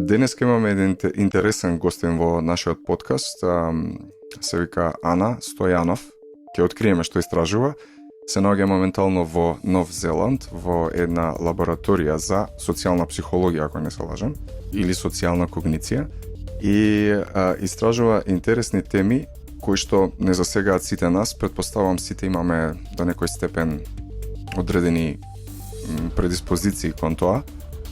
Денеска имаме еден интересен гостин во нашиот подкаст. Се вика Ана Стојанов. Ќе откриеме што истражува. Се наоѓа моментално во Нов Зеланд, во една лабораторија за социјална психологија, ако не се лажам, или социјална когниција. И истражува интересни теми кои што не засегаат сите нас. Предпоставам сите имаме до некој степен одредени предиспозиции кон тоа.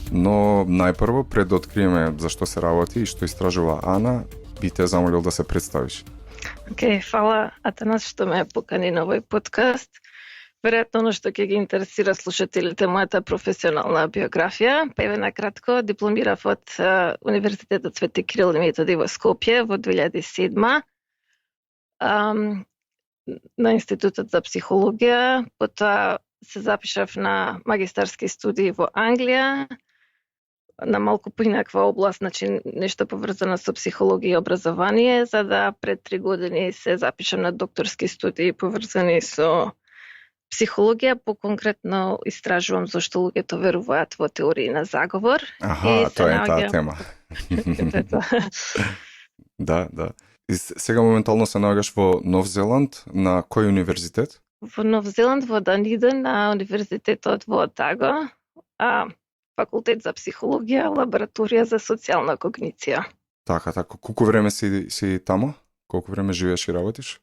Но најпрво, пред да откриеме за што се работи и што истражува Ана, би те замолил да се представиш. Океј, фала Атанас што ме покани на овој подкаст. Веројатно оно што ќе ги интересира слушателите мојата професионална биографија. Па еве накратко, дипломирав од Универзитетот Свети Кирил и Методи во Скопје во 2007 на Институтот за психологија, потоа се запишав на магистарски студии во Англија, на малку поинаква област, значи нешто поврзано со психологија и образование, за да пред 3 години се запишам на докторски студии поврзани со психологија, поконкретно истражувам зошто луѓето веруваат во теории на заговор. Аха, тоа е таа тема. Да. И сега моментално се наоѓаш во Нов Зеланд, на кој универзитет? Во Нов Зеланд, во Даниден, на Универзитетот во Отаго, факултет за психологија, лабораторија за социјална когниција. Така. Колку време си тамо? Колку време живееш и работиш?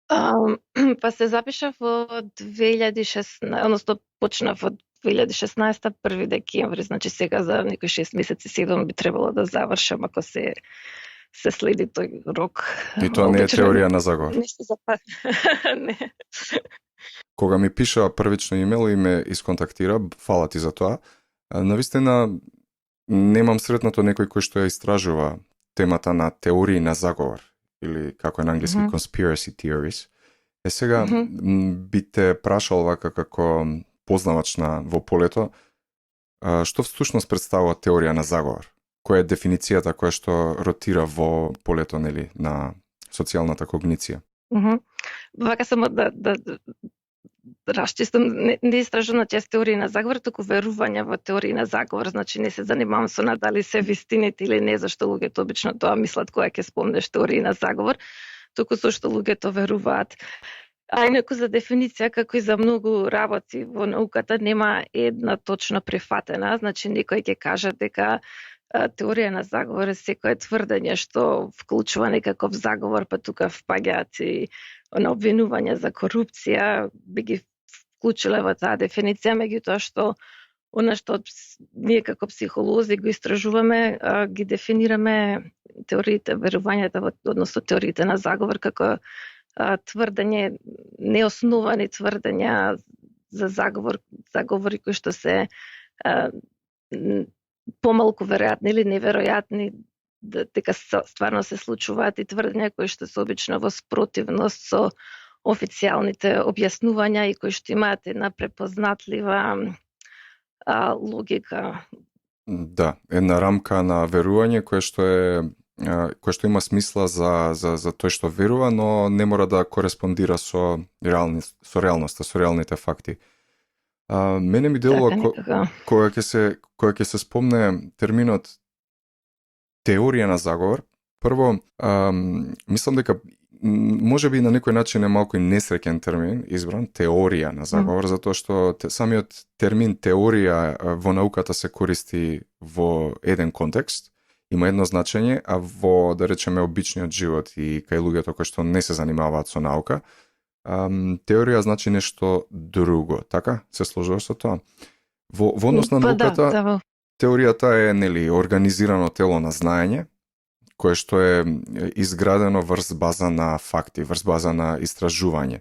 Па се запишав во 2016, односно почнав од 2016, 1 декември, значи сега за некои 6 месеци 7 би требало да завршам ако се следи тој рок. И тоа не е теорија на заговор? Не. Кога ми пиша првично имейл и ме исконтактира, фала ти за тоа, навистина немам сретнато некој кој што ја истражува темата на теории на заговор, или како е на англиски conspiracy theories. Сега би те прашал вака како познавач во полето, што всушност представува теорија на заговор? Која е дефиницијата која што ротира во полето, нели, на социјалната когниција? Вака само да расчистам, не истражувам чест теории на заговор, туку верување во теории на заговор. Значи не се занимавам со дали се вистините или не, зашто луѓето обично тоа мислат кога ќе спомнеш теории на заговор, туку зашто луѓето веруваат. А инаку за дефиниција, како и за многу работи во науката, нема една точно прифатена. Значи некој ќе каже дека теорија на заговор е секое тврдење што вклучува некаков заговор, па тука впаѓаат и на обвинување за корупција, би ги вклучиле во таа дефиниција, меѓутоа што она што ние како психолози го истражуваме, ги дефинираме теориите, верувањата, односно теориите на заговор како тврдење, неосновани тврдења за заговори кои што се помалку веројатни или неверојатни, дека стварно се случуваат, и тврдења кои што се обично во спротивност со официјалните објаснувања и кои што имаат една препознатлива логика. Да, една рамка на верување кој што има смисла за тој што верува, но не мора да кореспондира со реалноста, со реалните факти. Мене ми делува кога ќе се спомне терминот теорија на заговор. Прво, мислам дека може би на некој начин е малку несреќен термин избран, теорија на заговор, затоа што самиот термин теорија во науката се користи во еден контекст, има едно значење, а во, да речеме, обичниот живот и кај луѓето кои што не се занимаваат со наука, теорија значи нешто друго, така? Се сложуваш со тоа? Во однос на науката, теоријата е, нели, организирано тело на знаење, кое што е изградено врз база на факти, врз база на истражување.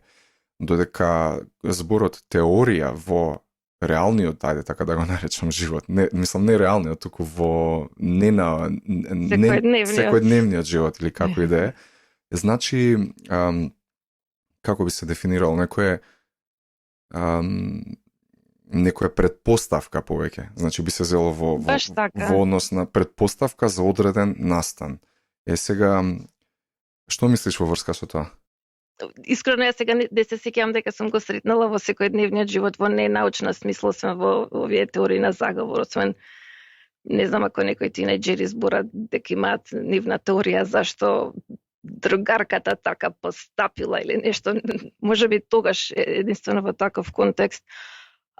Додека зборот теорија во реалниот, ајде така да го наречам, живот, не реалниот, туку во секојдневниот живот, или како и да е, значи, како би се дефинирало, некоја предпоставка повеќе. Значи би се взело во однос на предпоставка за одреден настан. Сега, што мислиш во врска со тоа? Искрено ја сега не се сеќавам дека сум го сретнала во секојдневниот живот во ненаучна смисла, освен во овие теории на заговор, освен не знам ако некои тинејџери зборат дека имаат нивна теорија зашто другарката така постапила или нешто, можеби тогаш единствено во таков контекст.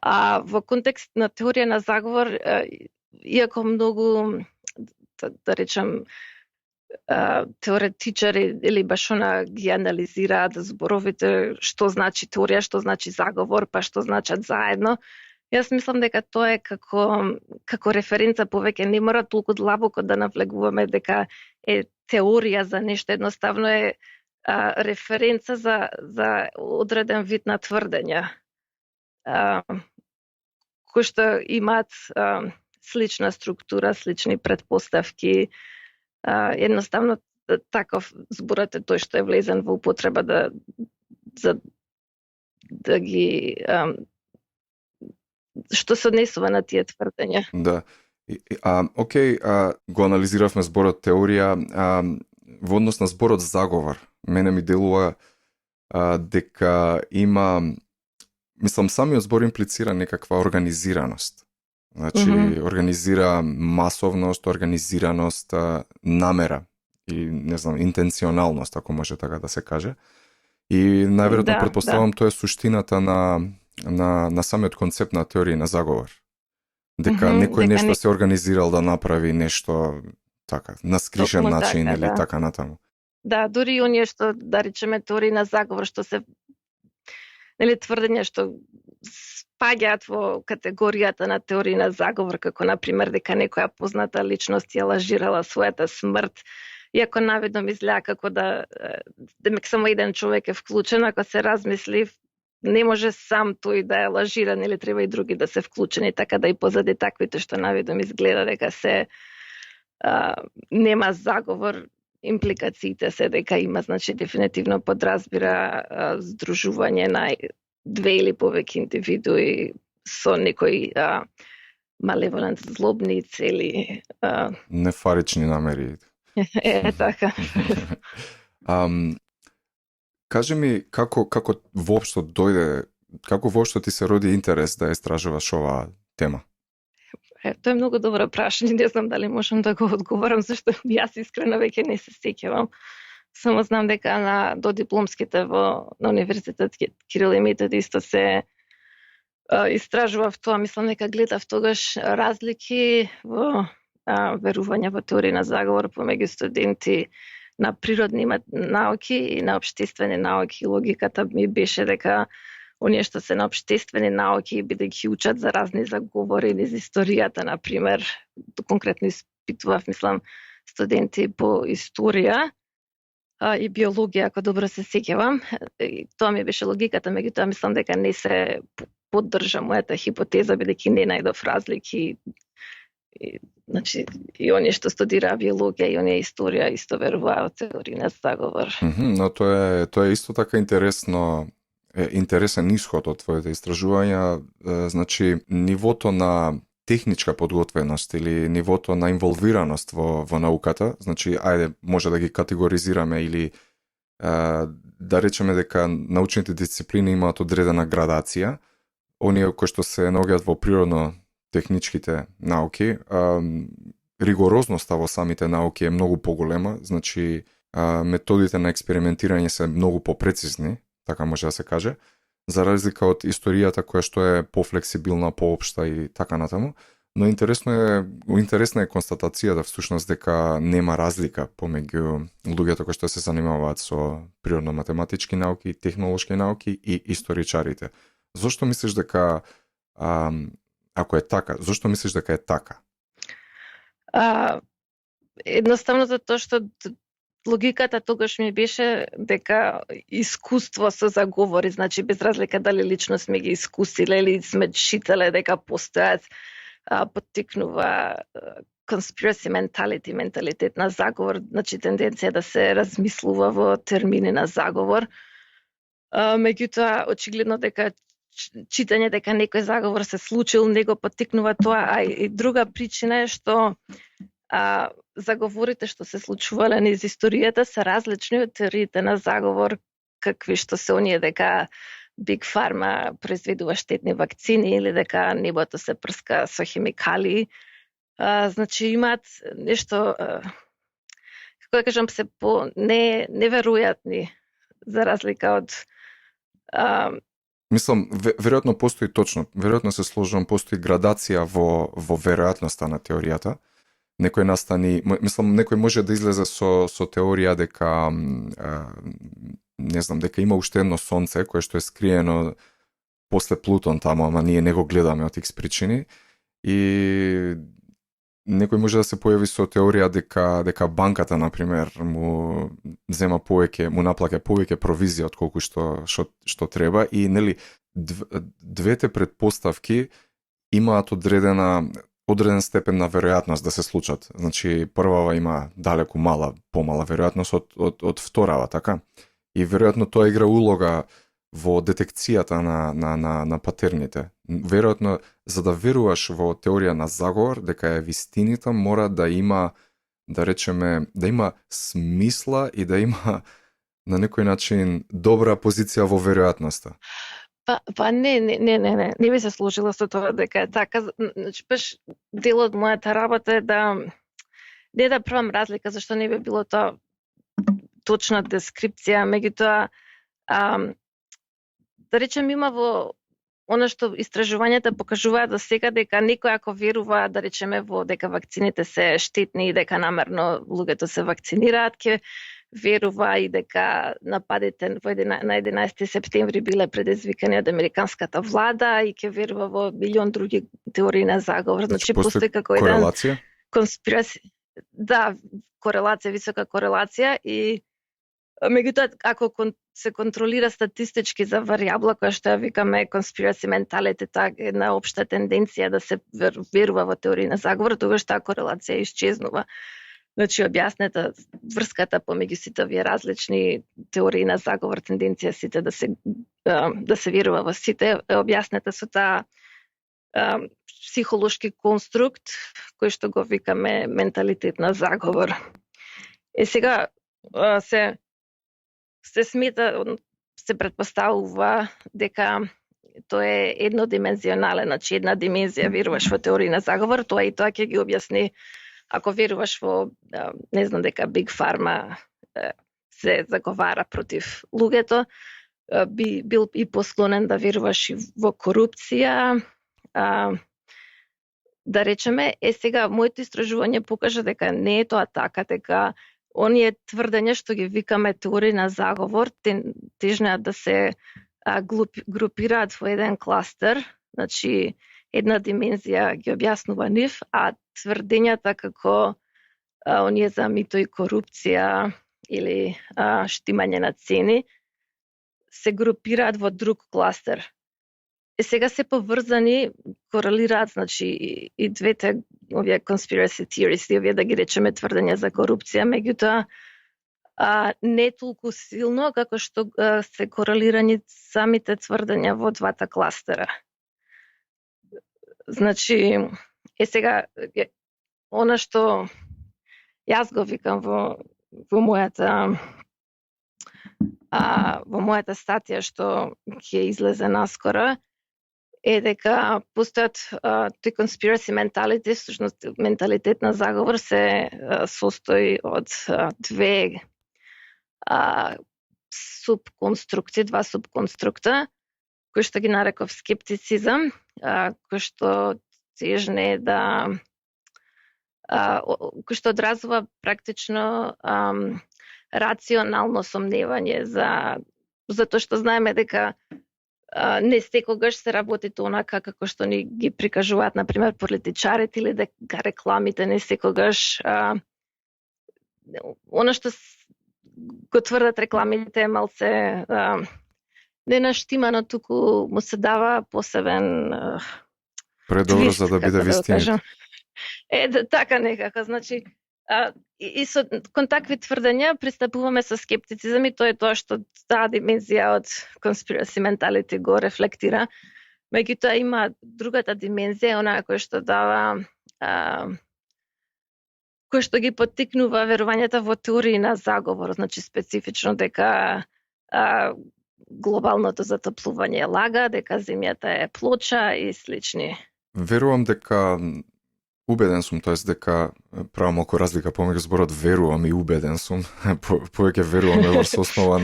А во контекст на теорија на заговор, иако многу, да речем, теоретичари или баш она ги анализираат зборовите, што значи теорија, што значи заговор, па што значат заедно. Јас мислам дека тоа е како референца повеќе, не мора толку длабоко да навлегуваме дека е теорија за нешто, едноставно е референца за одреден вид на тврдења, кои што имаат слична структура, слични предпоставки. Едноставно таков зборот е тој што е влезен во употреба да ги што се однесува на тие тврдења. Да. Океј, го анализиравме зборот теорија. Во однос на зборот заговор, мене ми делува дека има, мислам, самиот збор имплицира некаква организираност. Значи, организира масовност, организираност, намера и, не знам, интенционалност, ако може така да се каже. И најверојатно претпоставам тоа е суштината на самиот концепт на теорија на заговор. Дека некој нешто се организирал да направи нешто така, на скришен начин или така натаму. Да, дури и оние што, да речеме, теории на заговор, што се, нели, тврдења што спаѓаат во категоријата на теории на заговор, како, например, дека некоја позната личност ја лажирала својата смрт, иако наведом изгледа како да само еден човек е вклучен, ако се размисли, не може сам тој да е лажиран, или треба и други да се вклучени, така да и позади таквите што наведом изгледа дека се нема заговор, импликациите се дека има, значи дефинитивно подразбира здружување на две или повеќе индивидуи со некои малеволент злобни цели. Нефарични намери. Така. Кажи ми како воопшто дојде, како воопшто ти се роди интерес да истражуваш оваа тема? Тоа е многу добро прашање, не знам дали можам да го одговорам, зашто јас искрено веќе не се сеќавам. Само знам дека на додипломските на Универзитет Кирил и Методи исто се истражував тоа, мислам дека гледав тогаш разлики во верување во теорија на заговор помеѓу студенти на природни науки и на општествени науки. Логиката ми беше дека оние што се на општествени науки, бидејќи учат за разни заговори из историјата, например, конкретно испитував, мислам, студенти по историја и биологија, ако добро се сеќавам. Тоа ми беше логиката, меѓутоа мислам дека не се поддржа мојата хипотеза, бидејќи не најдов разлики. Значи, и оние што студираа биологија и оние историја исто веруваат теорија на заговор. Но тоа е исто така интересен исход од твоите истражувања. Значи, нивото на техничка подготвеност или нивото на инволвираност во науката, значи, ајде, може да ги категоризираме или да речеме дека научните дисциплини имаат одредена градација. Оние кои што се наоѓаат во природно-техничките науки, ригорозноста во самите науки е многу поголема, значи методите на експериментирање се многу попрецизни, така може да се каже, за разлика од историјата која што е пофлексибилна, поопшта и така натаму. Но интересна е констатацијата всушност дека нема разлика помеѓу луѓето кои што се занимаваат со природно-математички науки, технолошки науки и историчарите. Зошто мислиш дека ако е така, зошто мислиш дека е така? Едноставно затоа што логиката тогаш ми беше дека искуство со заговори, значи без разлика дали лично сме ги искусиле или сме читале дека постојат, поттикнува conspiracy mentality, менталитет на заговор, значи тенденција да се размислува во термини на заговор. Меѓутоа, очигледно дека читање дека некој заговор се случил, не го поттикнува тоа, а и друга причина е што заговорите што се случувале низ историјата се различни од теориите на заговор, какви што се оние дека Big Pharma произведува штетни вакцини или дека небото се прска со хемикали. Значи имаат нешто, како да кажам, се по неверојатни за разлика од а, Мислам, веројатно постои точно, веројатно се сложувам, постои градација во веројатноста на теоријата. Некој настани, мислам, некој може да излезе со теорија дека не знам, дека има уште едно сонце кое што е скриено после Плутон таму, ама ние не го гледаме од X причини. И некој може да се појави со теорија дека банката на пример му зема повеќе, му наплаќа повеќе провизија од колку што треба и нели двете предпоставки имаат одреден степен на веројатност да се случат. Значи првава има далеку помала веројатност од вторава, така? И веројатно тоа игра улога во детекцијата на патерните. Веројатно, за да веруваш во теорија на заговор, дека е вистинита, мора да има, да речеме, да има смисла и да има на некој начин добра позиција во веројатноста. Не би се сложила со тоа дека е така. Значи, баш дел од мојата работа е да не да правам разлика, зашто не би било тоа точна дескрипција, меѓутоа да речем има во она што истражувањата покажуваат до сега дека некој ако верува, да речеме, во дека вакцините се штетни и дека намерно луѓето се вакцинираат, ќе верува и дека нападите на 11 септември биле предизвикани од американската влада и ќе верува во милион други теории на заговор. Значи постои како еден конспирација. Да, висока корелација и меѓутоа, ако се контролира статистички за варијабла која што ја викаме conspiracy mentality, таа една општа тенденција да се верува во теории на заговор, тогаш таа корелација исчезнува. Значи, објаснета врската помеѓу сите овие различни теории на заговор, тенденција сите да се верува во сите, е објаснета со таа психолошки конструкт кој што го викаме менталитет на заговор. Сега се смета, се предпоставува дека тоа е еднодимензионален, значи една димензија веруваш во теории на заговор, тоа и тоа ќе ги објасни ако веруваш во, не знам, дека Big Pharma се заговара против луѓето, би бил и посклонен да веруваш и во корупција. Да речеме, сега моето истражување покажа дека не е тоа така, дека оние тврдења што ги викаме теории на заговор, тежнеат да се групираат во еден кластер, значи една димензија ги објаснува нив, а тврдењата како оние за мито и корупција или штимање на цени се групираат во друг кластер. Сега се поврзани, корелираат, значи и двете овие conspiracy theories, и овие да ги речеме тврдења за корупција, меѓутоа не толку силно како што се корелирани самите тврдења во двата кластера. Значи, сега она што јас го викам во мојата статија што ќе излезе наскоро, е дека постојат тој conspiracy mentality, всушност менталитет на заговор се состои од две два субконструкта, кои што ги нареков скептицизам, кој што тежне кој што одразува практично рационално сомневање затоа што знаеме дека не секогаш се работи онака како што ни ги прикажуваат, например, политичарите или дека рекламите не секогаш она што го тврдат рекламите е малце не наштимано, туку му се дава посебен предобро за да биде вистина. Така некако, значи и со кон такви тврдења пристапуваме со скептицизам и тоа е тоа што таа димензија од conspiracy mentality го рефлектира. Меѓутоа има другата димензија, онаа која што дава кој што ги поттикнува верувањата во теории на заговор, значи специфично дека глобалното затоплување е лага, дека земјата е плоча и слични. Верувам дека Убеден сум, тоест дека правам малку разлика помеѓу зборот верувам и убеден сум. Повеќе веруваме врз основа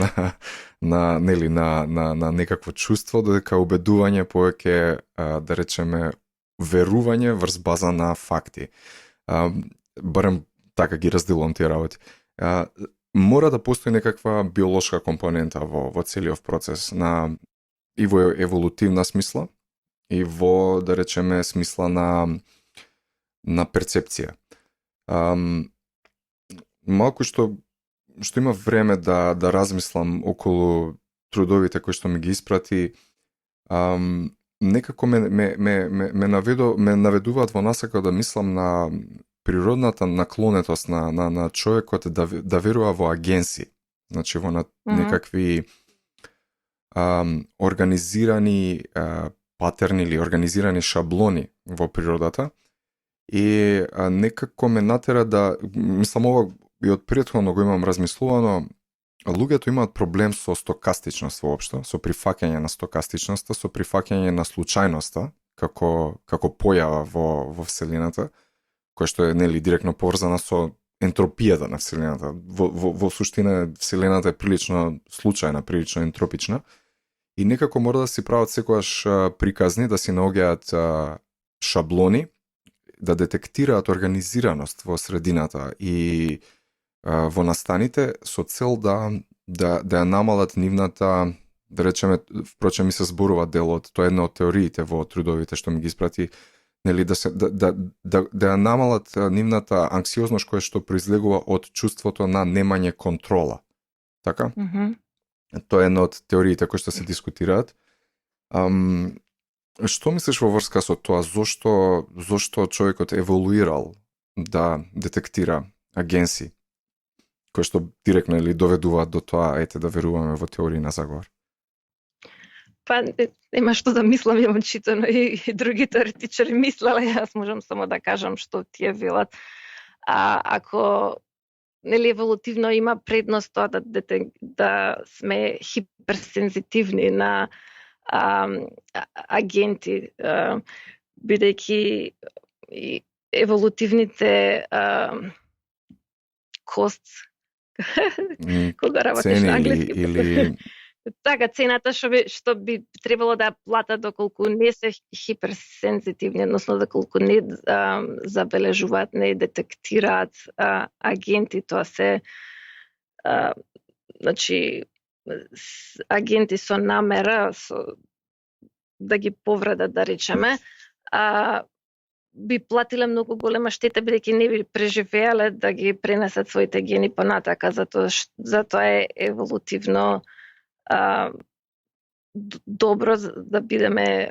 на некакво чувство, додека убедување повеќе да речеме верување врз база на факти. Барем така ги разделувам тие работи. Мора да постои некаква биолошка компонента во целиот процес и во еволутивна смисла и во, да речеме, смисла на перцепција. Малку што има време да размислам околу трудовите кои што ми ги испрати, некако ме наведуваат во насока да мислам на природната наклонетост на човекот да верува во агенси. Значи во некакви организирани патерни или организирани шаблони во природата. И некако ме натера да, мислам ова и од претходно го имам размислувано, луѓето имаат проблем со стокастичност воопшто, со прифаќање на стокастичноста, со прифаќање на случајноста како појава во вселената, која што е нели директно поврзана со ентропијата на вселената. Во суштина вселената е прилично случајна, прилично ентропична и некако мора да си прават секогаш приказни, да си наоѓаат шаблони, да детектираат организираност во средината и во настаните со цел да ја намалат нивната, да речеме, впрочем ми се зборува делот, тоа е една од теориите во трудовите што ми ги испрати, нели да ја намалат нивната анксиозност која што произлегува од чувството на немање контрола. Така? Тоа е една од теориите кои што се дискутираат. Што мислиш во врска со тоа, зошто човекот еволуирал да детектира агенси кои што директно или доведуваат до тоа, да веруваме во теории на заговор? Па нема што да мислам, ја читано и други теоретичари мислеле, јас можам само да кажам што тие велат. Ако нели еволутивно има предност тоа да сме хиперсензитивни на агенти, бидејќи еволутивните costs кога работиш на англиски или така цената што би требало да платат доколку не се хиперсензитивни, односно доколку не забележуваат, не детектираат агенти, тоа се значи агенти со намера да ги повредат, да речеме, би платиле многу голема штета, бидејќи не би преживеале да ги пренесат своите гени понатака, затоа е еволутивно добро да бидеме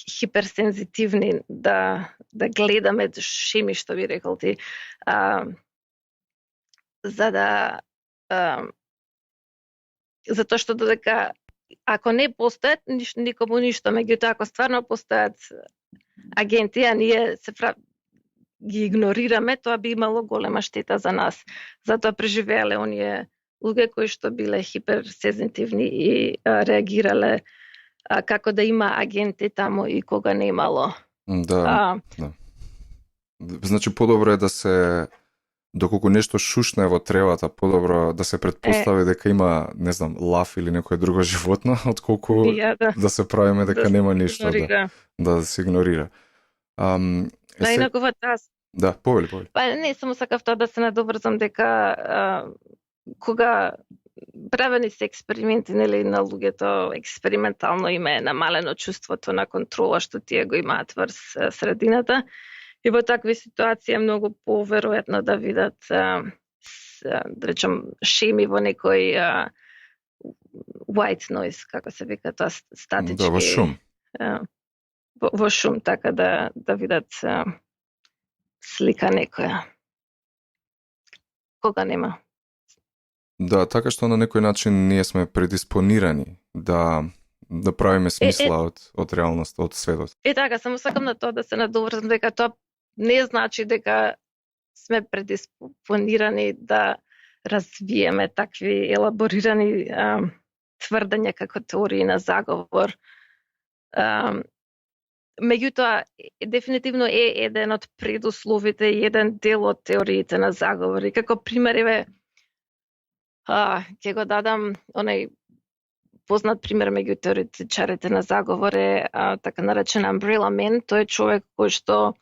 хиперсензитивни, да гледаме шеми, што би рекол ти, за да затоа што додека ако не постојат, никому ништо, меѓутоа ако стварно постојат агенти, а ние ги игнорираме, тоа би имало голема штета за нас. Затоа преживеале оние луѓе кои што биле хиперсензитивни и реагирале како да има агенти таму и кога немало. Да. Значи подобро е да се, доколку нешто шушне во тревата, подобро да се предпостави дека има, не знам, лав или некое друго животно, отколку да се правиме дека нема ништо, да се игнорира. Најнакова таз. Да, повели. Па не, само сакав тоа да се надобрзам дека кога правени се експерименти, нели, на луѓето, експериментално им е намалено чувството на контрола што тие го имаат врз средината. И во такви ситуации е многу поверојатно да видат, да речем, шеми во некој white noise, како се вика тоа, статички. Да, во шум. Во шум, така да видат слика некоја. Кога нема. Да, така што на некој начин ние сме предиспонирани да правиме смисла од реалност, од светот. Така, само сакам на тоа да се надоврзам, дека тоа не значи дека сме предиспонирани да развиеме такви елаборирани тврдења како теории на заговор. меѓутоа дефинитивно е еден од предусловите и еден дел од теориите на заговор. И како пример еве ќе го дадам онај познат пример меѓу теоретичарите на заговор е така наречен Umbrella Man. Тој е човек кој што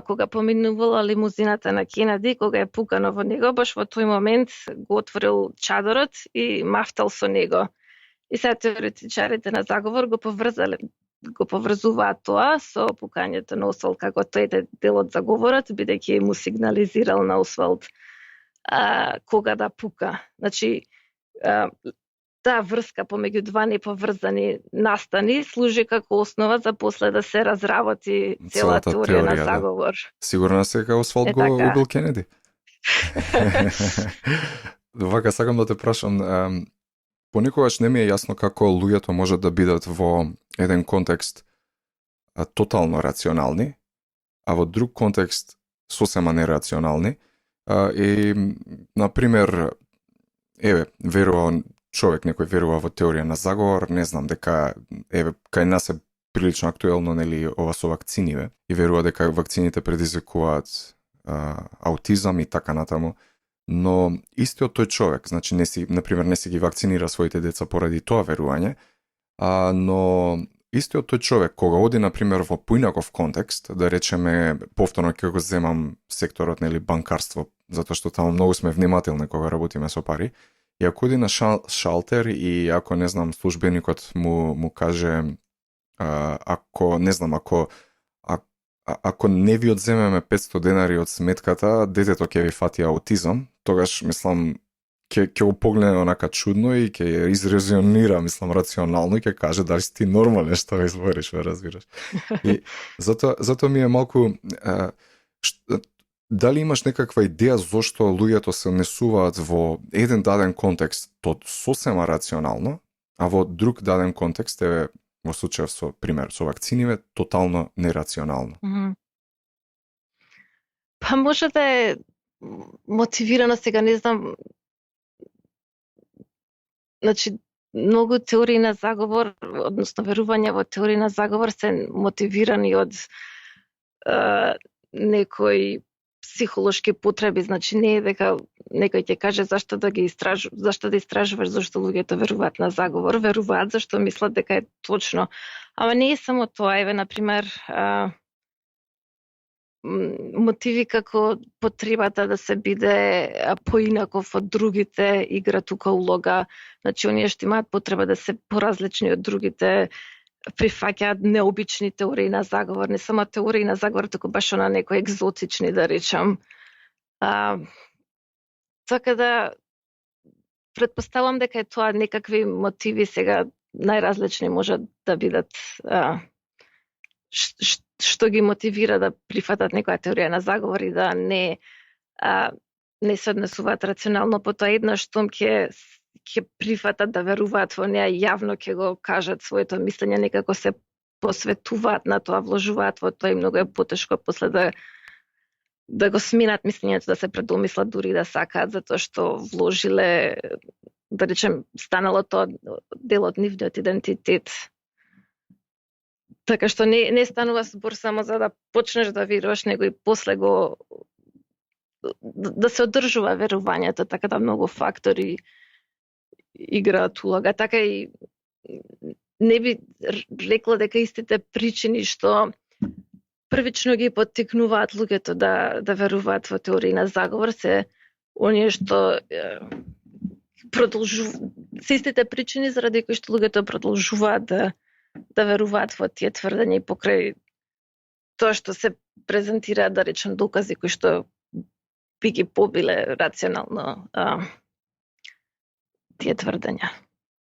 кога поминувала лимузината на Кенеди, кога е пукано во него, баш во тој момент го отворил чадорот и мафтал со него. И сега теоретичарите на заговор го поврзуваат тоа со пукањето на Освалд како тој е дел од заговорот, бидејќи му сигнализирал на Освалд кога да пука. Значи, таа врска помеѓу два неповрзани настани служи како основа за после да се разработи цела теорија на заговор. Сигурно се дека Освалд го убил Кенеди. Вака сакам да те прашам, понекогаш не ми е јасно како луѓето можат да бидат во еден контекст тотално рационални, а во друг контекст сосема нерационални. И, например, верува човек, некој верува во теорија на заговор, не знам, дека, кај нас е прилично актуелно, нели, ова со вакциниве, и верува дека вакцините предизвикуваат аутизам и така натаму, но истиот тој човек, значи, например, не си ги вакцинира своите деца поради тоа верување, но истиот тој човек, кога оди, например, во поинаков контекст, да речеме, повторно ќе го земам секторот, нели, банкарство, затоа што таму многу сме внимателни кога работиме со пари, и ако оди на шалтер и ако, не знам, службеникот му каже, ако не ви одземеме 500 денари од сметката, детето ќе ви фати аутизам, тогаш, мислам, ќе го погледне онака чудно и ќе изрезонира, мислам, рационално и ќе каже дали си ти нормален што ме збориш, ме разбираш. И затоа ми е малку... Дали имаш некаква идеја зошто луѓето се несуваат во еден даден контекст сосема рационално, а во друг даден контекст, во случајов со пример со вакциниве, тотално нерационално? Па може да е мотивирано, сега не знам. Значи, многу теории на заговор, односно верувања во теории на заговор се мотивирани од некои психолошки потреби, значи не е дека некој ќе каже зашто да истражуваш зашто луѓето веруваат на заговор, веруваат зашто мислат дека е точно. Ама не е само тоа, еве на пример мотиви како потребата да се биде поинаков од другите игра тука улога. Значи оние што имаат потреба да се поразлични од другите прифаќаат необични теории на заговор, не само теории на заговор, туку баш на некои екзотични, да речам. Така да претпоставам дека е тоа некакви мотиви сега најразлични можат да бидат што ги мотивира да прифатат некоја теорија на заговор и да не се однесуваат рационално по тоа еднаш штом ќе прифатат да веруваат во неа, јавно ќе го кажат своето мислење, некако се посветуваат на тоа, вложуваат во тоа и многу е потешко после да го сменат мислењето, да се предомислат дури да сакаат, затоа што вложиле, да речем, станало тоа дел од нивниот идентитет. Така што не станува збор само за да почнеш да веруваш, него и после да се одржува верувањето, така да многу фактори играат улога. Така и не би рекла дека истите причини што првично ги поттикнуваат луѓето да веруваат во теории на заговор се оние што се истите причини заради кои што луѓето продолжуваат да веруваат во тие тврдења и покрај тоа што се презентираат, да речем, докази кои што би ги побиле рационално тие тврдења.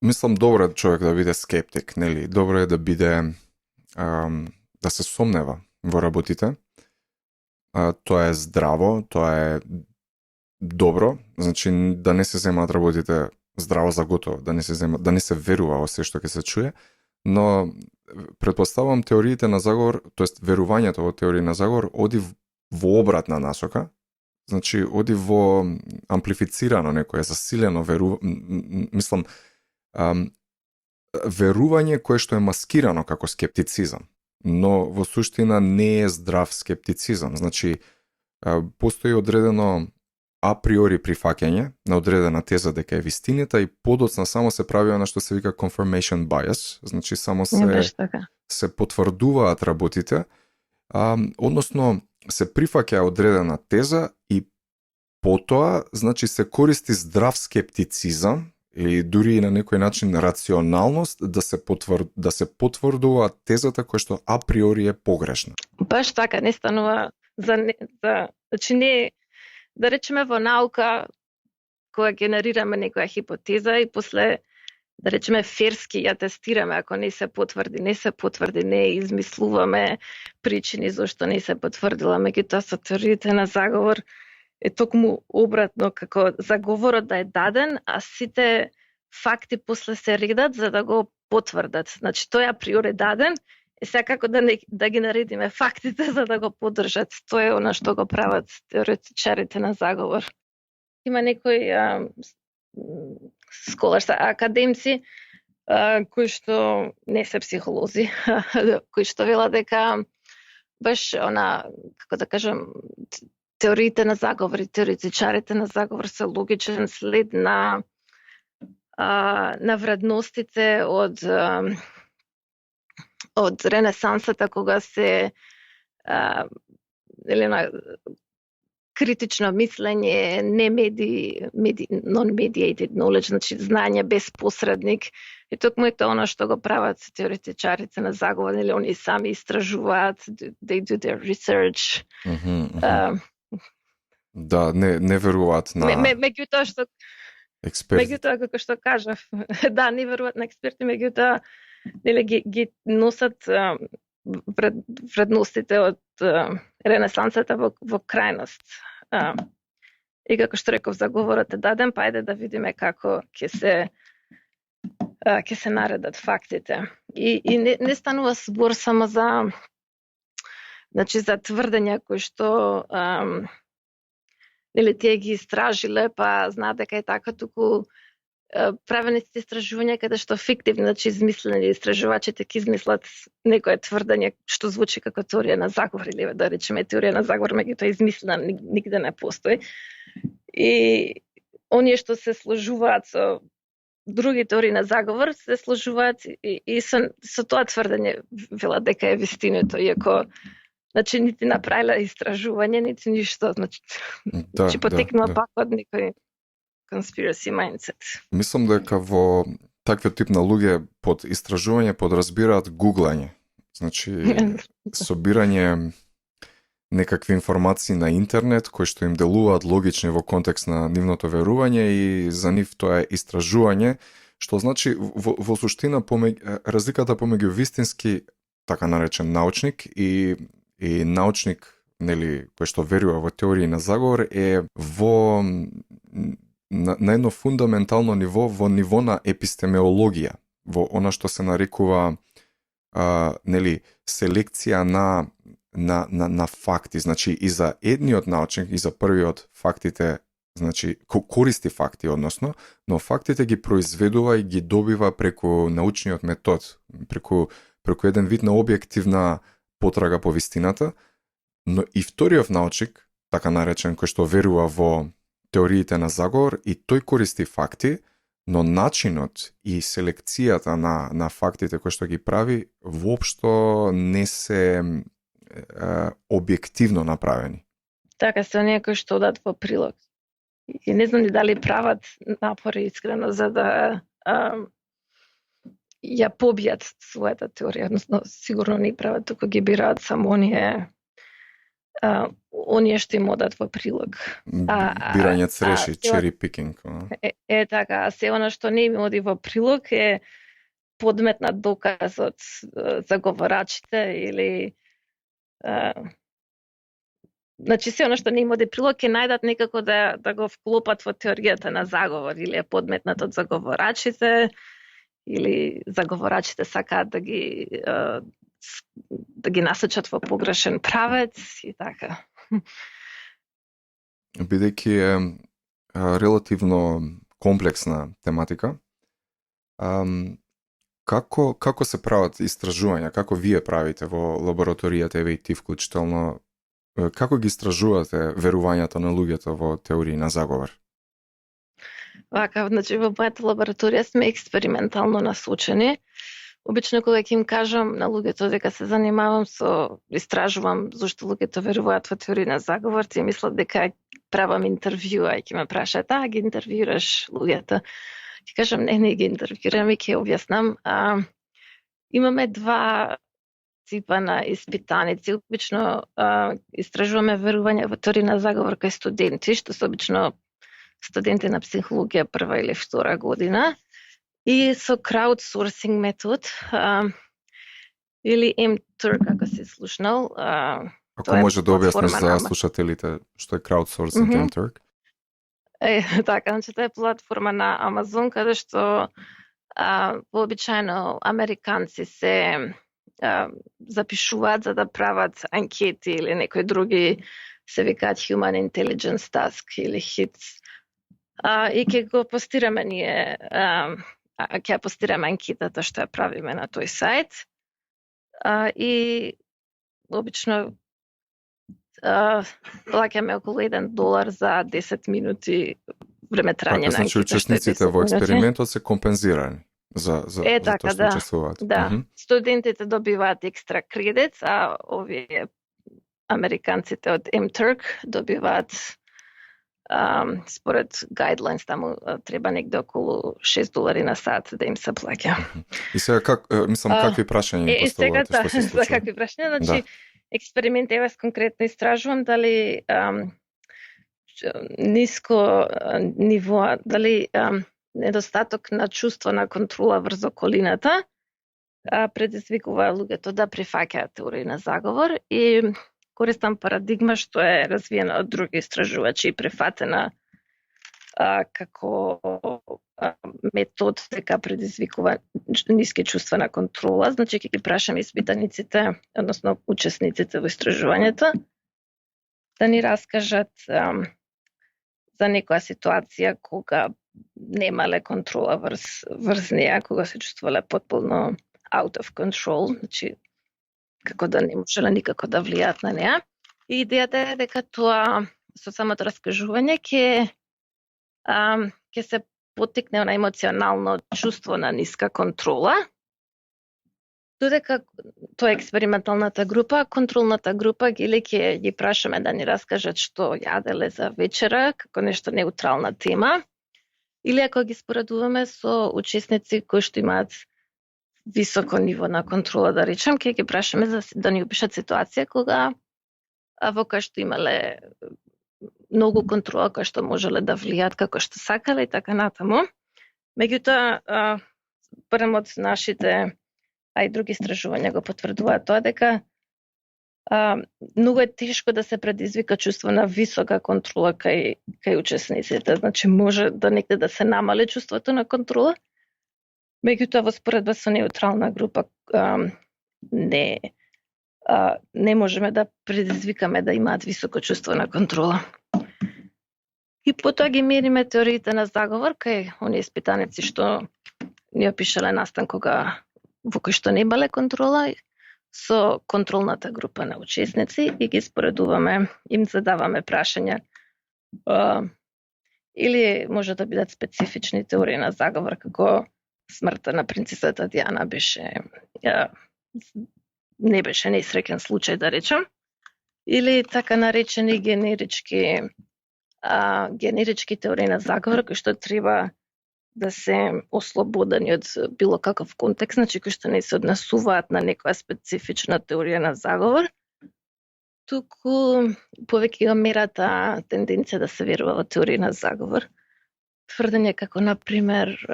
Мислам, добро е човек да биде скептик, нели? Добро е да биде да се сомнева во работите. Тоа е здраво, тоа е добро, значи да не се земаат работите здраво за готово, да не се верува во се што ќе се чуе, но претпоставувам теориите на заговор, тоест верувањето во теории на заговор оди во обратна насока, значи оди во амплифицирано некое засилено мислам верување кое што е маскирано како скептицизам. но во суштина не е здрав скептицизам. Значи, постои одредено априори прифаќање на одредена теза дека е вистината и подоцна само се прави она што се вика confirmation bias, значи само Не беше така. се потврдуваат работите, односно се прифаќа одредена теза и потоа, значи се користи здрав скептицизам или дури и на некој начин рационалност да се потврдува тезата која што априори е погрешна. Баш така, не станува значи не, да речеме во наука, кога генерираме некоја хипотеза и после, да речеме, ферски ја тестираме, ако не се потврди, не измислуваме причини зашто не се потврдила, меѓутоа со теориите на заговор е токму обратно, како заговорот да е даден, а сите факти после се редат за да го потврдат. Значи, тој априори даден, и сега како да ги наредиме фактите за да го поддржат. Тоа е она што го прават теоретичарите на заговор. Има некои сколарски академци кои што не се психолози, кои што велат дека баш она, како да кажам, теориите на заговор и теоретичарите на заговор се логичен след на вредностите од Ренесансата, кога се критично мислење, non-mediated knowledge, значи знање без посредник. И токму е тоа она што го прават теоретичарите на заговор, или они сами истражуваат, they do their research. Да, не веруваат на меѓутоа експерти. Меѓутоа, како што кажав, да, не веруваат на експерти, меѓутоа ги носат вредностите од Ренесансата во крајност. И како што реков, заговорот е даден, па ајде да видиме како ќе се наредат фактите. И не станува збор само за тврдења кои што тие ги истражиле, па знаат дека е така, туку правени се истражувања каде што фиктивни, значи измислени, истражувачите ќе измислат некое тврдење што звучи како теорија на заговор, или да речеме теорија на заговор, меѓутоа измислена, нигде не постои. И оние што се сложуваат со други теории на заговор, се сложуваат и со тоа тврдење велат дека е вистиното, иако значи нити направила истражување, нити ништо, значи потекнува пак од некој conspiracy mindset. Мислам дека во таквиот тип на луѓе под истражување подразбираат гуглање. Значи, собирање некакви информации на интернет кои што им делуваат логични во контекст на нивното верување и за нив тоа е истражување, што значи во суштина разликата помеѓу вистински така наречен научник и научник, нели, кој што верува во теории на заговор е во на едно фундаментално ниво, во ниво на епистемеологија, во она што се нарекува нели селекција на факти, значи и за едниот научник и за првиот фактите, значи користи факти односно, но фактите ги произведува и ги добива преку научниот метод, преку еден вид на објективна потрага по вистината, но и вториот научник, така наречен, кој што верува во теориите на заговор, и тој користи факти, но начинот и селекцијата на фактите кои што ги прави воопшто не се објективно направени. Така се оние кои што одат во прилог. И не знам дали прават напори искрено за да ја побијат својата теорија, односно сигурно не прават, туку ги бираат само оние што им одат во прилог. Бирање цреши, cherry picking. Така, а се она што не им оди во прилог е подметнат доказ од заговорачите или значи се она што не им оди прилог ќе најдат некако да го вклопат во теоријата на заговор, или е подметнат од заговорачите, или заговорачите сакаат да ги насочат во погрешен правец и така. Бидејќи е релативно комплексна тематика, Како се прават истражувања? Како вие правите во лабораторијата, еве и ти вклучително? Како ги истражувате верувањата на луѓето во теории на заговор? Вака, значи во мојата лабораторија сме експериментално насочени. Обично кога ќе им кажам на луѓето дека се занимавам истражувам зашто луѓето веруваат во теории на заговор, ти мислат дека правам интервјуа и ќе ме прашаат, ги интервјуираш луѓето. Ќе кажам, не ги интервјуирам и ќе објаснам. Имаме два типа на испитаници. Обично истражуваме верување во теории на заговор кај студенти, што се обично студенти на психологија прва или втора година, и со краудсорсинг метод, или MTurk, ако си слушнал. Ако може да објасниш за слушателите што е краудсорсинг, MTurk? Така, значи тоа е платформа на Амазон, каде што вообичаено американци се запишуваат за да прават анкети или некои други се викаат Human Intelligence Task или HITS. И ќе го постираме ние, ќе постираме анкетата што ја правиме на тој сајт. И обично плаќаме околу $1 за 10 минути време трање на анкета. Значи учесниците во експериментот се компензирани за тоа што учествуваат. Да, студентите добиваат екстра кредит, а овие американците од MTurk добиваат според guidelines таму треба негде околу $6 на сат да им се плаќа. И сега какви прашања им поставувате, што се случува? За какви прашања, значи експеримент јас конкретно истражувам дали ниско ниво, дали недостаток на чувство на контрола врз околината предизвикува луѓето да прифаќаат теории на заговор, и користам парадигма што е развиена од други истражувачи и прифатена како метод дека предизвикува ниски чувства на контрола. Значи ќе ги прашам испитаниците, односно учесниците во истражувањето, да ни раскажат за некоја ситуација кога немале контрола врз неа, кога се чувствувале потполно out of control, значи како да не можеле никако да влијаат на неа. И идејата е дека тоа со самото раскажување ќе се поттикне на емоционално чувство на ниска контрола. Додека тоа е експерименталната група, контролната група ќе ги прашаме да ни раскажат што јаделе за вечера, како нешто неутрална тема. Или ако ги споредуваме со учесници кои што имаат високо ниво на контрола, да речем, ќе ги прашаме да ни опишат ситуација кога во која што имале многу контрола, која што можеле да влијаат како што сакале и така натаму. Меѓутоа, барем од нашите, а и други истражувања го потврдуваат тоа, дека многу е тешко да се предизвика чувство на висока контрола кај учесниците. Значи може да некаде да се намали чувството на контрола. Меѓутоа во споредба со неутрална група не можеме да предизвикаме да имаат високо чувство на контрола. И потоа ги мериме теориите на заговор кај оние испитаници што ни опишале настан во кој што немале контрола, со контролната група на учесници, и ги споредуваме, им задаваме прашања. Или може да бидат специфични теории на заговор, како смртта на принцесата Диана не беше несреќен случај, да речем, или така наречени генерички теории на заговор, кои што треба да се ослободени од било каков контекст, значи кои што не се однесуваат на некоја специфична теорија на заговор, туку повеќе го мерата тенденција да се верува во теории на заговор. Тврдење како, например,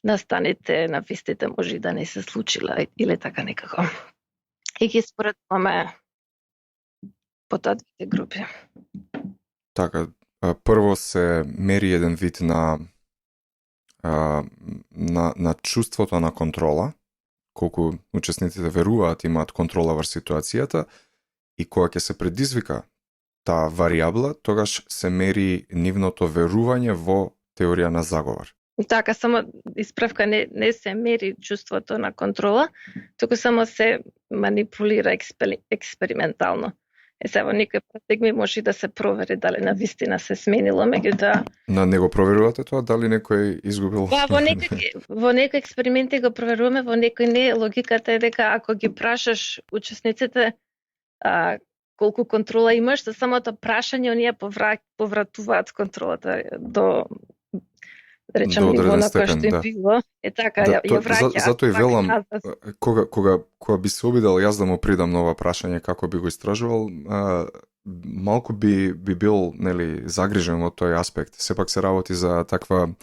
настаните на вистите може и да не се случила или така некако. И ги споредуваме по таа двете групи. Така, прво се мери еден вид на чувството на контрола, колку учесниците веруваат имаат контрола врз ситуацијата, и кога ќе се предизвика таа варијабла, тогаш се мери нивното верување во теорија на заговор. Така, само исправка не се мери чувството на контрола, туку само се манипулира експериментално. Сега во некои парадигми може и да се провери дали навистина се сменило, меѓутоа На него проверувате тоа, дали некој изгубил? па во некои експерименти го проверуваме, во некои не. Логиката е дека ако ги прашаш учесниците колку контрола имаш, за самото прашање оние повратуваат контролата до да речем До ниво одреден на кое степен, што им да. било, така Да, ја враќа. затоа и велам, назад. кога би се обидел јас да му придам на ова прашање како би го истражувал, малку би бил, нели, загрижен од тој аспект. Сепак се работи за таква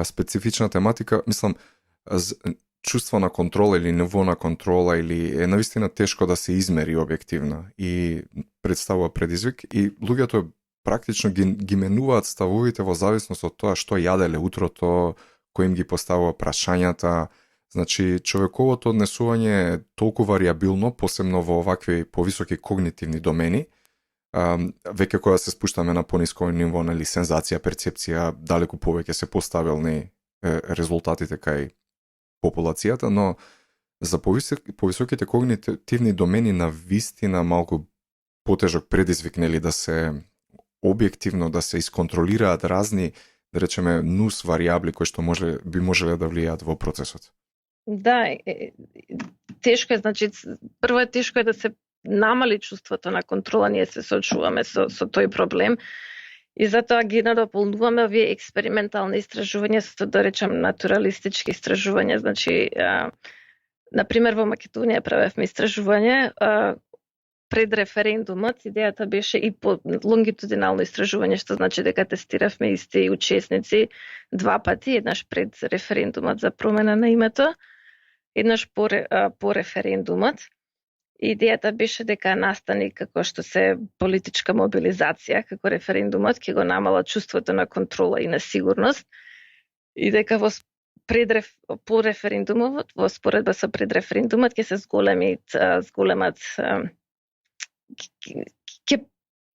специфична тематика. Мислам, чувство на контрола или ниво на контрола или е навистина тешко да се измери објективно и представува предизвик и луѓето практично ги менуваат ставовите во зависност од тоа што јаделе утрото, кој им ги поставува прашањата. Значи, човековото однесување е толку вариабилно, посебно во овакви повисоки когнитивни домени, веќе кога се спуштаме на пониско ниво, нели, сензација, перцепција, далеку повеќе се поставилни резултатите кај популацијата, но за повисоките когнитивни домени на вистина малку потежок предизвик, нели, да се објективно да се исконтролираат разни, да речеме, нус варијабли кои што би можеле да влијаат во процесот. Да, тешко е, значи, прво е тешко да се намали чувството на контрола, ние се соочуваме со тој проблем и затоа ги надополнуваме овие експериментални истражувања со, да речем, натуралистички истражувања, значи, например, во Македонија правевме истражување, пред референдумот, идејата беше и по лонгитудинално истражување, што значи дека тестиравме исти учесници два пати, еднаш пред референдумот за промена на името, еднаш по референдумот. Идејата беше дека настани како што се политичка мобилизација, како референдумот, ќе го намала чувството на контрола и на сигурност, и дека по референдумот, во споредба со пред референдумот, ќе се зголемат ќе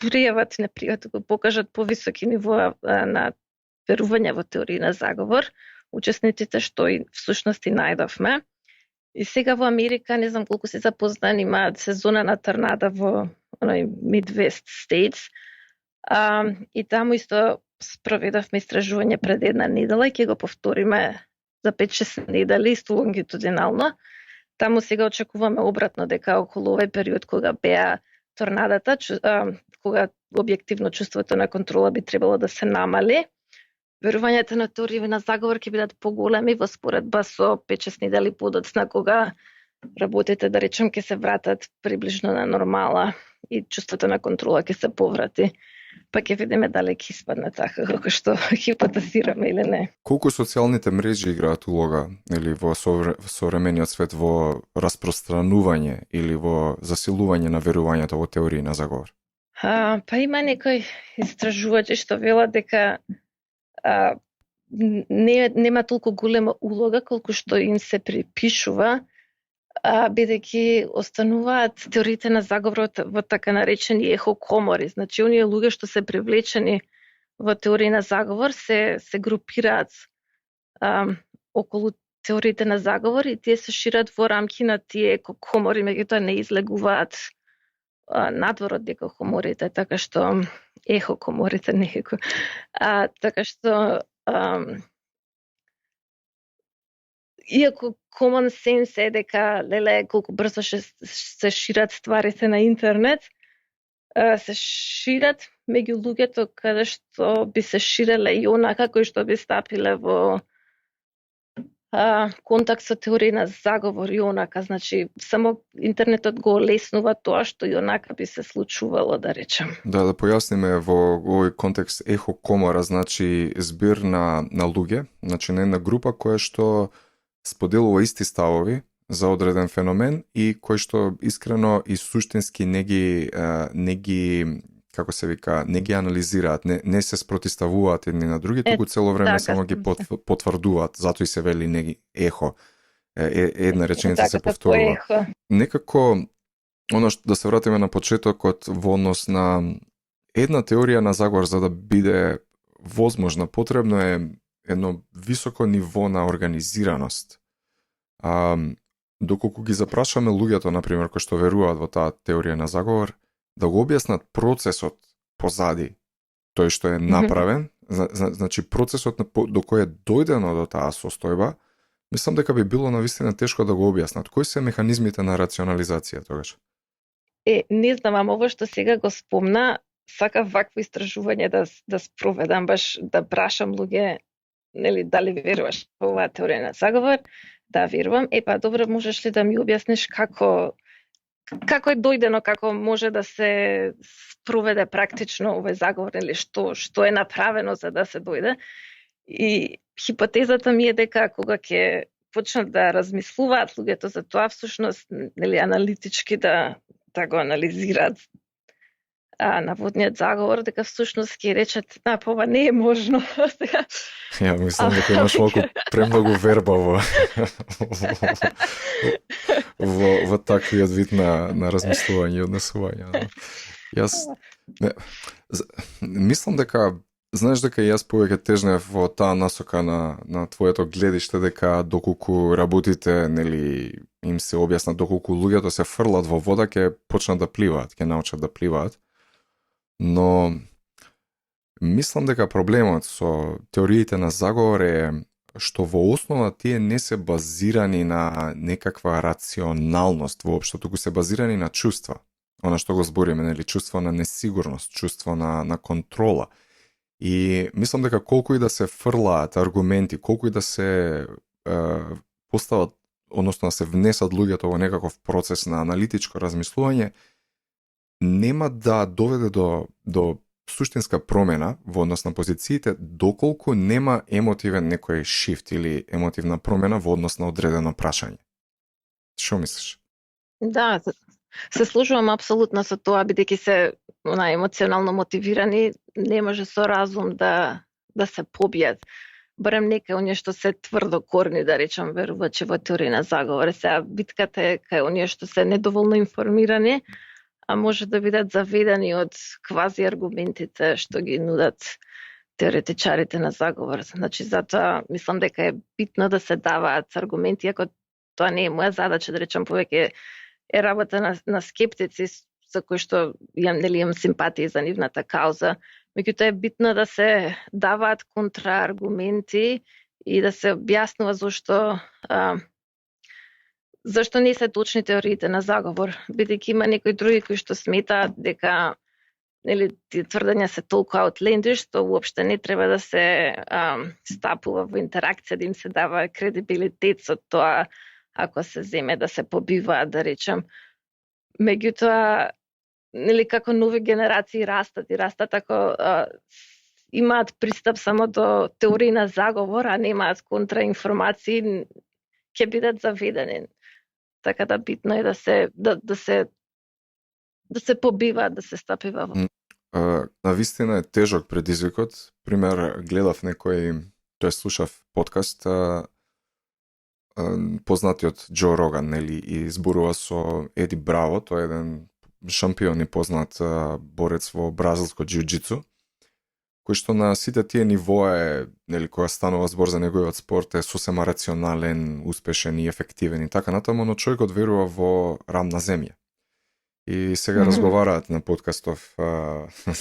пријават, не пријават, го покажат повисоки нивоа на верување во теорија на заговор, учесниците што и всушност и најдовме. И сега во Америка, не знам колку се запознани, имаат сезона на торнада во Midwest States. И таму исто спроведовме истражување пред една недела и ќе го повториме за 5-6 недели, исто лонгитудинално. Таму сега очекуваме обратно, дека околу овој период кога беа торнадата, кога објективно чувството на контрола би требало да се намали, верувањата на теорија на заговор ќе бидат поголеми во споредба со 5-6 недели подоцна, кога работите, да речем, ќе се вратат приближно на нормала и чувството на контрола ќе се поврати. Па ќе видиме дали ќе испадне така како што хипотезираме или не. Колку социјалните мрежи играат улога или во современиот свет во распространување или во засилување на верувањето во теории на заговор? Па има некои истражувачи што велат дека нема толку голема улога колку што им се припишува, бидејќи остануваат теориите на заговорот во така наречени ехокомори. Значи, оние луѓе што се привлечени во теорија на заговор се групираат околу теориите на заговор и тие се шират во рамки на тие екокомори, меѓутоа не излегуваат надвор од екокоморите, така што ехокоморите не еко. Така што иако common sense е дека леле колку брзо се шират стварите на интернет, се шират меѓу луѓето каде што би се ширеле и онака кои што би стапиле во контакт со теорија на заговор и онака, значи само интернетот го олеснува тоа што и онака би се случувало, да речем. Да појасниме во овој контекст ехокомора, значи збир на луѓе, значи на една група која што споделува исти ставови за одреден феномен и кој што искрено и суштински не ги како се вика, не ги анализираат, не се спротиставуваат едни на други, туку цело време само ги потврдуваат, затоа и се вели неги ехо. Една реченица се повторува. Некако, да се вратиме на почетокот во однос на една теорија на заговор, за да биде возможна, потребно е едно високо ниво на организираност. Доколку ги запрашаме луѓето, например, кои што веруваат во таа теорија на заговор, да го објаснат процесот позади тој што е направен, значи процесот до кој е дојдено до таа состојба, мислам дека би било навистина тешко да го објаснат. Кои се механизмите на рационализација тогаш? Не знам, ама ово што сега го спомна, сакав вакво истражување да спроведам, баш да прашам луѓе, нели, дали веруваш во оваа теорија на заговор? Да, верувам. Добро, можеш ли да ми објасниш како е дојдено, како може да се спроведе практично овој заговор, или што е направено за да се дојде? И хипотезата ми е дека кога ќе почнат да размислуваат луѓето за тоа, всушност, нели, аналитички да го анализираат наводниот заговор, дека всушност ќе речат, ова не е можно. Ја мислам дека имаш малку премногу верба во таквиот вид на размислување и однесување. Јас мислам дека, знаеш дека јас повеќе тежнев во таа насока на твоето гледиште, дека доколку работите, нели, им се објаснат, доколку луѓето се фрлат во вода, ќе почнат да пливаат, ќе научат да пливаат. Но мислам дека проблемот со теориите на заговор е што во основа тие не се базирани на некаква рационалност воопшто, туку се базирани на чувства. Она што го збориме, нели, чувство на несигурност, чувство на контрола. И мислам дека колку и да се фрлаат аргументи, колку и да се постават, односно да се внесат луѓето во некаков процес на аналитичко размислување, нема да доведе до суштинска промена во однос на позициите, доколку нема емотивен некој шифт или емотивна промена во однос на одредено прашање. Што мислиш? Да, се служувам апсолутно со тоа, бидејќи се емоционално мотивирани, не може со разум да се побијат. Барем нека оние што се тврдо корни, да речам, верувачи во теорија на заговор. Сега битката е кај оние што се недоволно информирани, а може да бидат заведени од квази аргументите што ги нудат теоретичарите на заговор. Значи, затоа мислам дека е битно да се даваат аргументи, ако тоа не е моја задача, да речам, повеќе е работа на скептици за кои што имам симпатии за нивната кауза. Меѓутоа е битно да се даваат контрааргументи и да се објаснува зашто не се точни теориите на заговор, бидејќи има некои други кои што сметаат дека, нели, тие тврдења се толку outlandish, што уопште не треба да се стапува во интеракција, да им се дава кредибилитет со тоа, ако се земе да се побиваат, да речем. Меѓутоа, нели, како нови генерации растат ако имаат пристап само до теории на заговор, а немаат контраинформации, ќе бидат заведени. Така да битно е да се побива, да се стапива во. Навистина е тежок предизвикот. Пример, гледав слушав подкаст, познатиот Џо Роган, нели, и зборува со Еди Браво, тој е еден шампион и познат борец во бразилско џиу-џицу, кој што на сите тие нивоа е, нели, кога станува збор за неговиот спорт, е сосема рационален, успешен и ефективен и така натаму, но човекот верува во рамна земја. И сега разговараат на подкастов,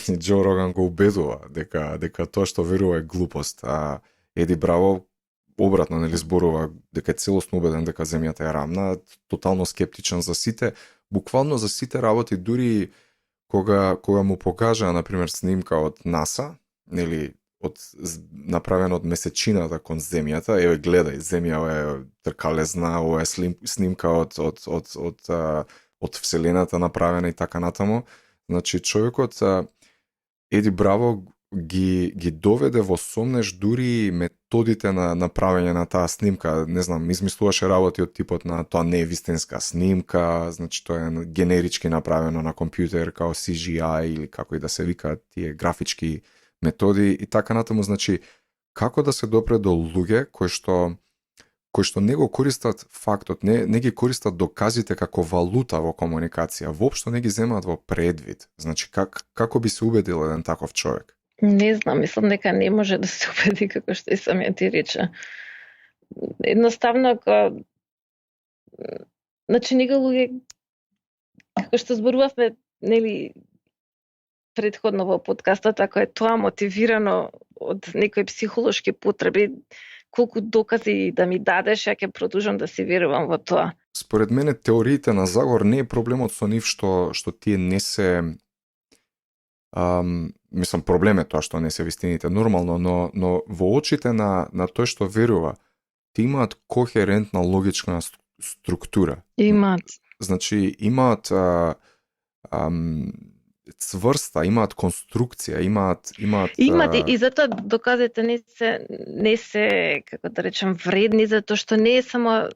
Џо Роган го убедува дека тоа што верува е глупост, а Еди Браво обратно, нели, зборува дека е целосно убеден дека земјата е рамна, тотално скептичен за сите, буквално за сите работи, дури кога му покажа, например, снимка од НАСА, нели, направена од месечината кон земјата, еве гледај, земја е тркалезна, ова е снимка од вселената направена и така натаму. Значи, човекот Еди Браво ги доведе во сомнеш дури методите на правење на таа снимка. Не знам, измислуваше работи од типот на тоа не е вистинска снимка, значи тоа е генерички направено на компјутер, као CGI или како и да се викаат тие графички методи и така натаму. Значи, како да се допре до луѓе кои што не го користат фактот, не ги користат доказите како валута во комуникација, воопшто не ги земаат во предвид. Значи, како би се убедил еден таков човек? Не знам, мислам дека не може да се убеди како што и самиот ти рече. Едноставно, ако... Значи, него луѓе, како што зборувавме, нели, предходно во подкастот, ако е тоа мотивирано од некои психолошки потреби, колку докази да ми дадеш, ја ќе продолжам да си верувам во тоа. Според мене теориите на заговор не е проблемот со нив што тие не се мислам проблем е тоа што не се вистините нормално, но во очите на тој што верува, ти имаат кохерентна логична структура. Имаат. Значи имаат цврста, имаат конструкција, имаат и затоа доказите не се како да речем вредни, затоа што не е само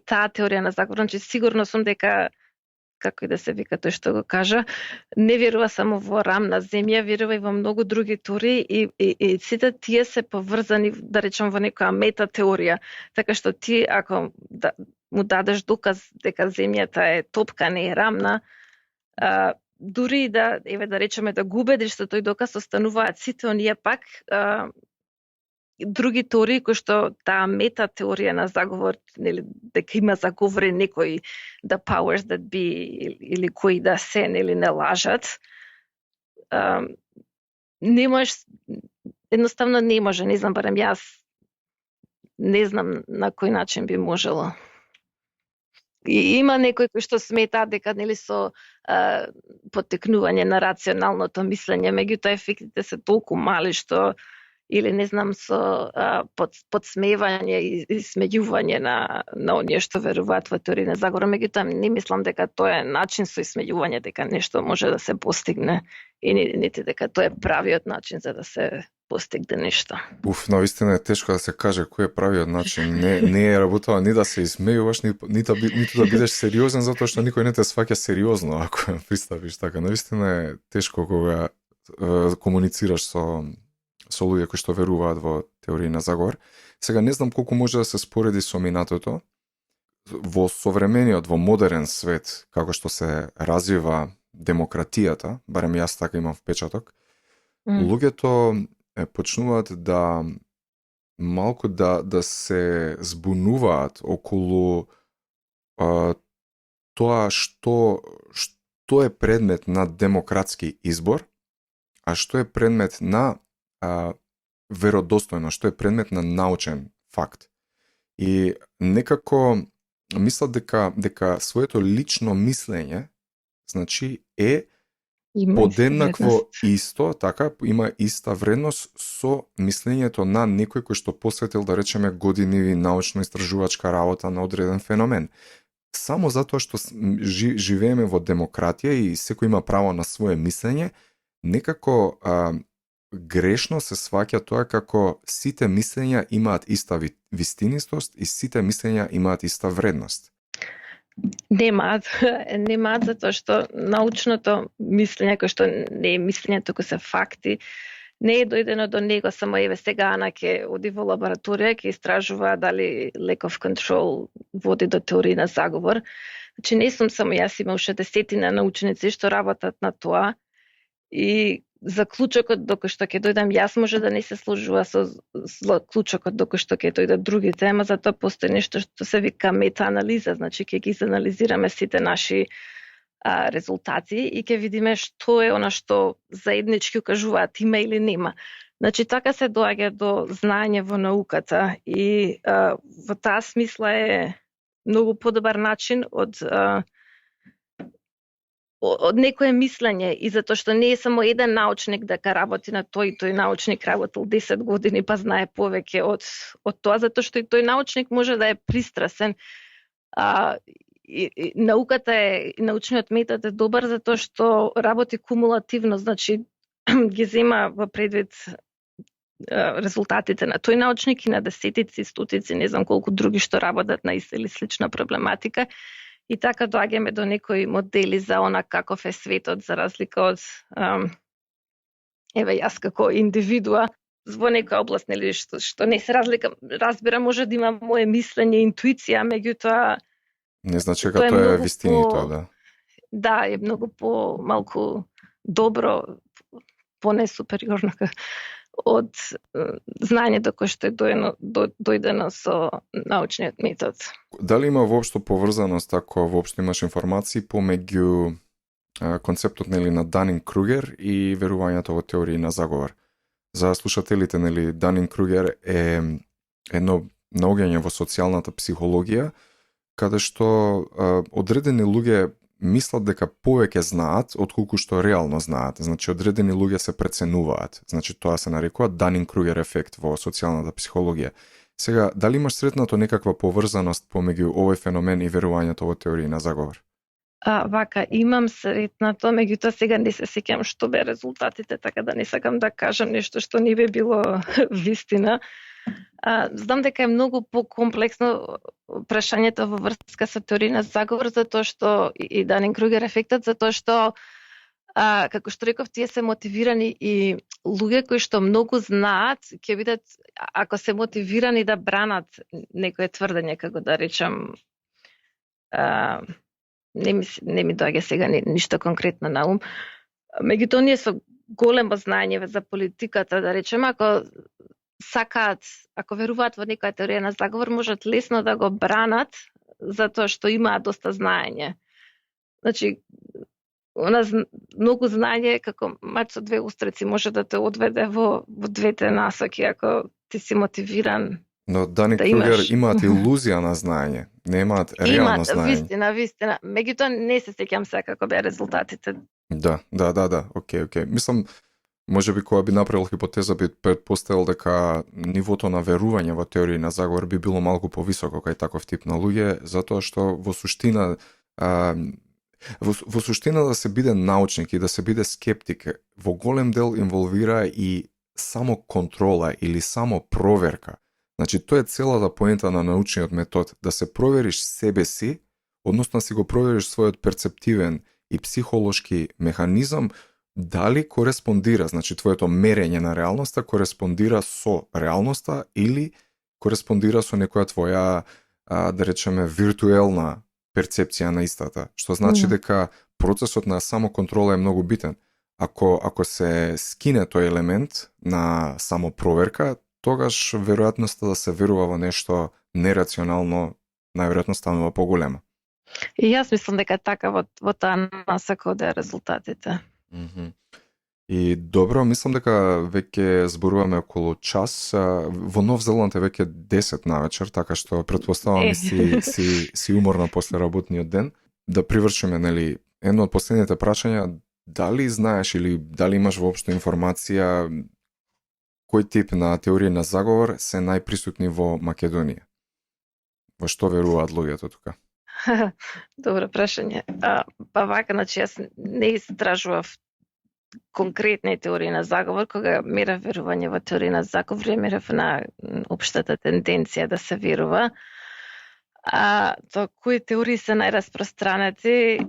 таа теорија на заговор, значи сигурно сум дека како и да се вика тој што го кажа, не верува само во рамна земја, верува и во многу други теории и сите тие се поврзани, да речем, во некоја мета теорија. Така што ти ако му дадеш доказ дека земјата е топка, не е рамна, дури да, да речеме, да го убедиш со тој доказ, остануваат сите оние пак други теории кои што таа мета теорија на заговор, нели, дека има заговорен некои the powers that be или кои да се, нели, не лажат. Не можеш, едноставно не може, не знам, барем јас не знам на кој начин би можело. И има некои кои што сметаат дека, нели, со поттекнување на рационалното мислење, меѓутоа ефектите се толку мали што или не знам со подсмевање и смејување на оние што веруваат во теорија на заговор, меѓутоа не мислам дека тоа е начин со смејување дека нешто може да се постигне и нити дека тоа е правиот начин за да се постигне нешто. Навистина е тешко да се каже кој е правиот начин. Не е работа ни да се измејуваш, ниту да бидеш сериозен, затоа што никој не те сваќа сериозно ако пристапиш така. Навистина е тешко кога комуницираш со луѓе кои што веруваат во теорија на заговор. Сега не знам колку може да се спореди со минатото. Во современиот, во модерен свет, како што се развива демократијата, барем јас така имам впечаток, луѓето почнуваат да малку да се збунуваат околу тоа што е предмет на демократски избор, а што е предмет на веродостојно, што е предмет на научен факт. И некако мислат дека своето лично мислење, значи е подеднакво исто, така, има иста вредност со мислењето на некој кој што посветил, да речеме, години научно-истражувачка работа на одреден феномен. Само затоа што живееме во демократија и секој има право на свое мислење, некако грешно се сваќа тоа како сите мислења имаат иста вистинистост и сите мислења имаат иста вредност. Немаат затоа што научното мислење, кој што не е мислење, туку се факти, не е дојдено до него само сега Ана ќе оди во лабораторија, ќе истражува дали lack of control води до теорија на заговор. Значи не сум само јас, има уште десетина научници што работат на тоа и заклучокот докато што ќе дојдам јас може да не се сложува со заклучокот докато што ќе дојдат другите, ама затоа постои нешто што се вика мета-анализа, значи ќе ги анализираме сите наши резултати и ќе видиме што е она што заеднички укажуваат има или нема. Значи така се доаѓа до знаење во науката и во таа смисла е многу подобар начин од некое мислење и затоа што не е само еден научник дека работи на тој научник работил 10 години па знае повеќе од тоа, затоа што и тој научник може да е пристрасен. И науката и научниот метод е добар затоа што работи кумулативно, значи ги зема во предвид резултатите на тој научник и на десетици, стотици, не знам колку други што работат на иста или слична проблематика. И така доаѓаме до некои модели за она каков е светот, за разлика од јас како индивидуа во некоја област, нели, што не се разбира, може да има мое мислење, интуиција, меѓутоа не значи дека тоа е вистинито, да. Да, е многу малку добро понесупериорно од знаењето кое што е дојдено со научниот метод. Дали има воопшто поврзаност, ако воопшто имаш информации, помеѓу концептот нели на Данинг-Кругер и верувањето во теории на заговор? За слушателите, нели, Данинг-Кругер е едно наоѓање во социјалната психологија, каде што одредени луѓе мислат дека повеќе знаат отколку што реално знаат. Значи, одредени луѓе се преценуваат. Значи, тоа се нарекува Данинг-Кругер ефект во социјалната психологија. Сега, дали имаш сретнато некаква поврзаност помеѓу овој феномен и верувањето во теории на заговор? Вака, имам сретнато, меѓутоа сега не се сеќам што бе резултатите, така да не сакам да кажам нешто што не би било вистина. Знам дека е многу покомплексно прашањето во врска со теорија на заговор, затоа што и Данинг-Кругер ефектот, затоа што како што реков, тие се мотивирани и луѓе кои што многу знаат, ќе бидат, ако се мотивирани да бранат некое тврдење, како да речам, не ми доаѓа сега ништо конкретно на ум. Меѓутоа, ние со големо знаење за политиката, да речем, ако сакаат, ако веруваат во некоја теорија на заговор, можат лесно да го бранат, затоа што имаат доста знаење. Значи, многу знаење како мач со две устрици може да те одведе во двете насоки, ако ти си мотивиран. Но Данинг-Кругер имаат илузија на знаење, немаат реално знаење. Вистина. Меѓутоа не се сеќам сега како беа резултатите. Да. Океј. Мислам, може би кога би направил хипотеза, би предпоставил дека нивото на верување во теории на заговор би било малку повисоко кај таков тип на луѓе, затоа што во суштина да се биде научник и да се биде скептик во голем дел инволвира и само контрола или само проверка. Значи, тоа е целата поента на научниот метод, да се провериш себе си, односно си го провериш својот перцептивен и психолошки механизам, дали кореспондира, значи твоето мерење на реалноста кореспондира со реалноста или кореспондира со некоја твоја, да речеме, виртуелна перцепција на истата, што значи дека процесот на самоконтрола е многу битен. Ако се скине тој елемент на самопроверка, тогаш веројатноста да се верува во нешто нерационално најверојатно станува поголема. И јас мислам дека така во таа насока одеа резултатите. И добро, мислам дека веќе зборуваме околу час. Во Нов Зеланд е веќе 10 навечер, така што претпоставам си уморна после работниот ден. Да привршиме, нели, едно од последните прашања, дали знаеш или дали имаш воопшто информација кој тип на теорија на заговор се најприсутни во Македонија? Во што веруваат луѓето тука? Добро прашање. Па вака, значи јас не истражував конкретни теории на заговор, кога мерав верување во теорија на заговор, мерав на општата тенденција да се верува. Кои теории се најраспространети,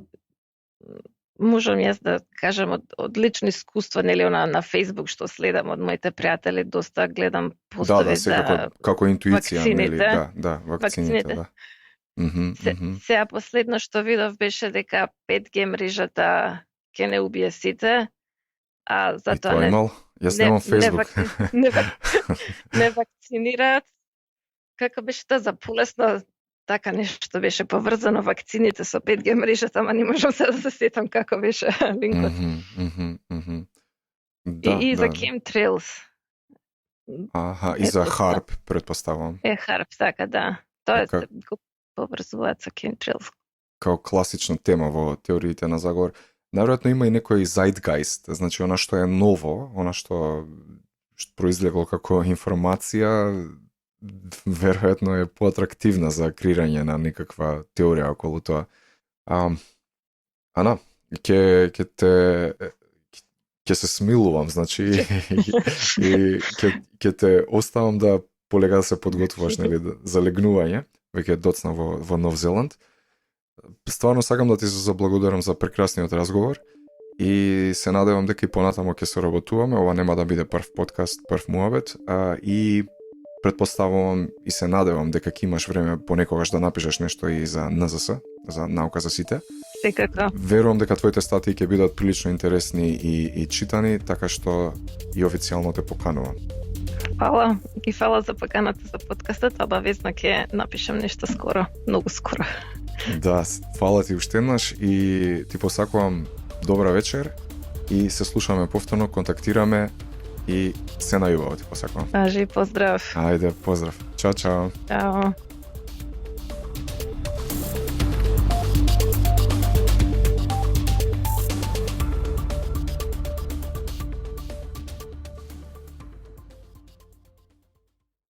можам јас да кажам од лично искуство, нели, на Facebook што следам од моите пријатели, доста гледам постови за како интуиција, вакцините. нели, вакцините, да. Сега последно што видов беше дека 5G мрежата ќе не убие сите, затоа Јас немам Facebook. Не вакцинираат. Како беше тоа за полесно, така нешто беше поврзано вакцините со 5G мрежата, ама не можам се да се сетам како беше линкот. И за chemtrails. И за HAARP, претпоставувам. HAARP, така, да. Тоа го поврзуваат со chemtrails. Као класична тема во теориите на заговор. Наверојатно има и некој zeitgeist, значи она што е ново, она што произлегло како информација, веројатно е поатрактивна за креирање на некаква теорија околу тоа. Ана, ќе се смилувам, значи, и ќе те оставам да полега да се подготвуваш, нели, за легнување, веќе доцна во Нов Зеланд. Стварно сакам да ти се заблагодарам за прекрасниот разговор и се надевам дека и понатамо ќе се работуваме. Ова нема да биде прв подкаст, прв муабет, и претпоставувам и се надевам дека ќе имаш време понекогаш да напишеш нешто и за НЗС, за наука за сите. Секако. Верувам дека твоите статии ќе бидат прилично интересни и читани, така што и официјално те поканувам. Фала. И фала за поканата за подкастот. Обавезно ќе напишам нешто скоро, многу скоро. Да, фала ти уште еднаш и ти посакувам добра вечер и се слушаме повторно, контактираме и се најубаво ти посакувам. Ажи, поздрав. Ајде, поздрав. Чао, чао. Чао.